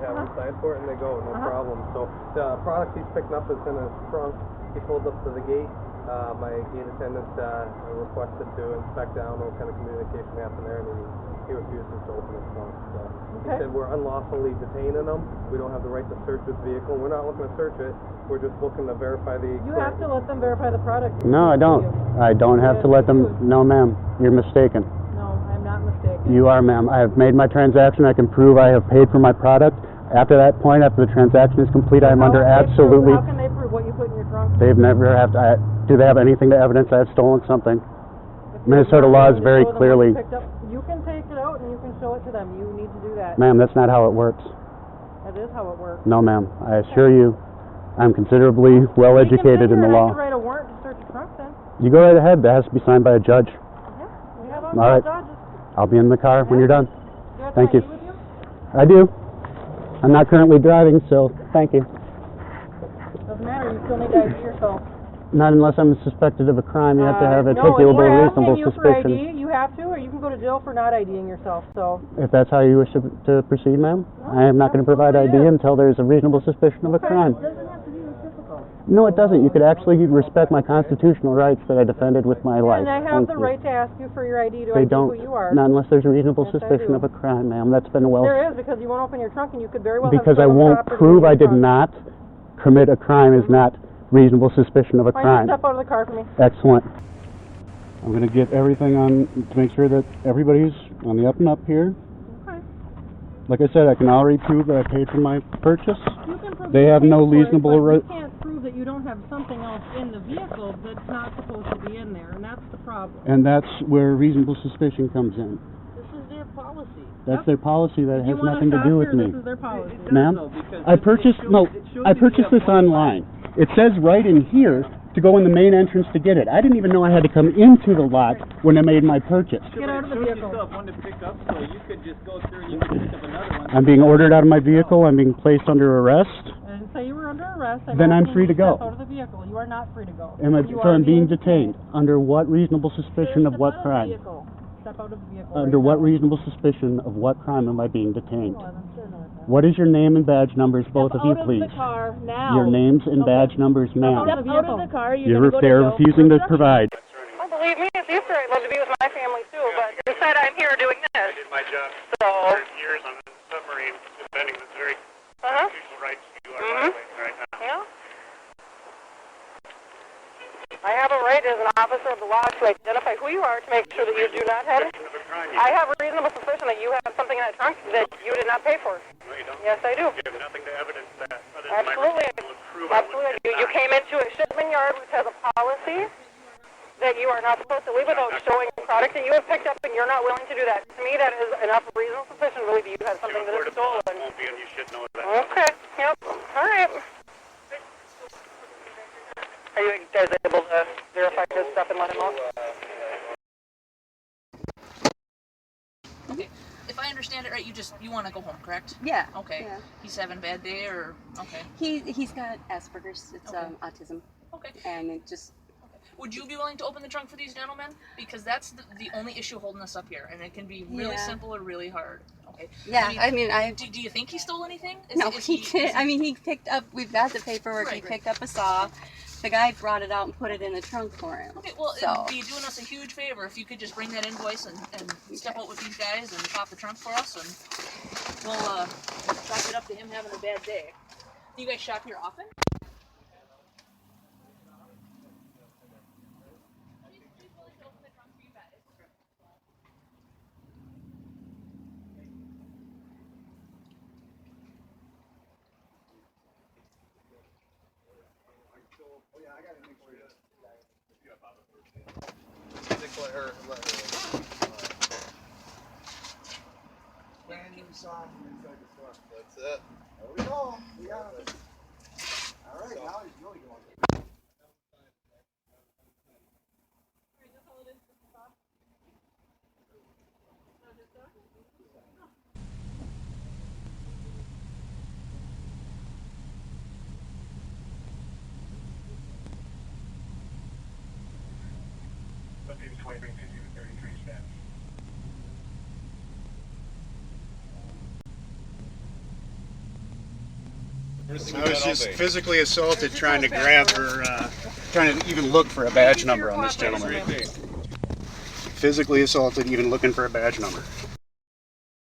have them sign for it, and they go, no problem. So the product he's picking up is in his trunk. He pulled up to the gate. My gate attendant requested to inspect it. I don't know what kind of communication happened there, and he refuses to open his trunk. So he said we're unlawfully detaining him. We don't have the right to search this vehicle. We're not looking to search it. We're just looking to verify the... You have to let them verify the product. No, I don't. I don't have to let them... No, ma'am. You're mistaken. No, I'm not mistaken. You are, ma'am. I have made my transaction. I can prove I have paid for my product. After that point, after the transaction is complete, I am under absolutely... How can they prove what you put in your trunk? They've never have to... do they have anything to evidence I have stolen something? Minnesota law is very clearly... You can take it out and you can show it to them. You need to do that. Ma'am, that's not how it works. That is how it works. No, ma'am. I assure you, I'm considerably well educated in the law. You can write a warrant to search a trunk then. You go right ahead. That has to be signed by a judge. Yeah, we have all right. judges. I'll be in the car when you're done. You Thank you. with you. I do. I'm not currently driving, so thank you. Doesn't matter. You still need to ID yourself. Not unless I'm suspected of a crime. You have to have a no, articulable reasonable you for suspicion. ID, you have to, or you can go to jail for not IDing yourself. So. If that's how you wish to proceed, ma'am, I am not going to provide ID until there's a reasonable suspicion of a crime. It doesn't have to be reciprocal. No, it doesn't. You could actually respect my constitutional rights that I defended with my life. And I have the right to ask you for your ID to They ID don't, who you are. Not unless there's a reasonable Yes, suspicion of a crime, ma'am. That's been well... There is, because you won't open your trunk and you could very well because have I won't prove I did trunk. not commit a crime is not reasonable suspicion of a Why crime. don't you step out of the car for me? Excellent. I'm going to get everything on to make sure that everybody's on the up and up here. Okay. Like I said, I can already prove that I paid for my purchase. You can prove They have no reasonable... you can't prove that you don't have something else in the vehicle that's not supposed to be in there, and that's the problem. And that's where reasonable suspicion comes in. This is their policy. That's their policy. That has nothing to stop do with here? me. This is their policy. Ma'am, I purchased this online. It says right in here to go in the main entrance to get it. I didn't even know I had to come into the lot when I made my purchase. Get out of the vehicle. One to pick up, so you could just go through and you could pick up another one. I'm being ordered out of my vehicle. I'm being placed under arrest. I didn't say you were under arrest. Then I'm free to go. Step out of the vehicle. You are not free to go. So I'm being detained. Under what reasonable suspicion of what crime? Step out of the vehicle. Under what reasonable suspicion of what crime am I being detained? What is your name and badge numbers, both of you, please? Step out of the car now. Your names and badge numbers, ma'am. Step out of the car. They're refusing to provide. Oh, believe me, it's Easter. I'd love to be with my family too, but instead I'm here doing this. I did my job So. for years on a submarine, defending the very constitutional rights you are violating right now. Yeah. I have a right as an officer of the law to identify who you are to make sure that you do not have it. I have a reasonable suspicion that you have something in that trunk that you did not pay for. No, you don't. Yes, I do. You have nothing to evidence that other than Absolutely. my refusal to prove I Absolutely. was You came into a shipment yard which has a policy that you are not supposed to leave without showing product that you have picked up, and you're not willing to do that. To me, that is enough reasonable suspicion to believe you have something that is stolen. won't be, and you should know that. Okay. Yep. All right. Are you guys able to verify this stuff and let him know? Okay. If I understand it right, you want to go home, correct? Yeah. Okay. Yeah. He's having a bad day, or okay. He's got Asperger's. It's autism. Okay. And it just. Would you be willing to open the trunk for these gentlemen? Because that's the only issue holding us up here, and it can be really simple or really hard. Okay. Yeah. Do you think he stole anything? He did. He picked up. We've got the paperwork. He picked up a saw. The guy brought it out and put it in the trunk for him. Okay, well, it'd be doing us a huge favor if you could just bring that invoice and step out with these guys and pop the trunk for us, and we'll chalk it up to him having a bad day. Do you guys shop here often? That's it. There we go. We got it. All right, now he's really going. But maybe 20, 50, 33 steps. I was just physically assaulted trying to grab her, trying to even look for a badge number on this gentleman. Physically assaulted, even looking for a badge number.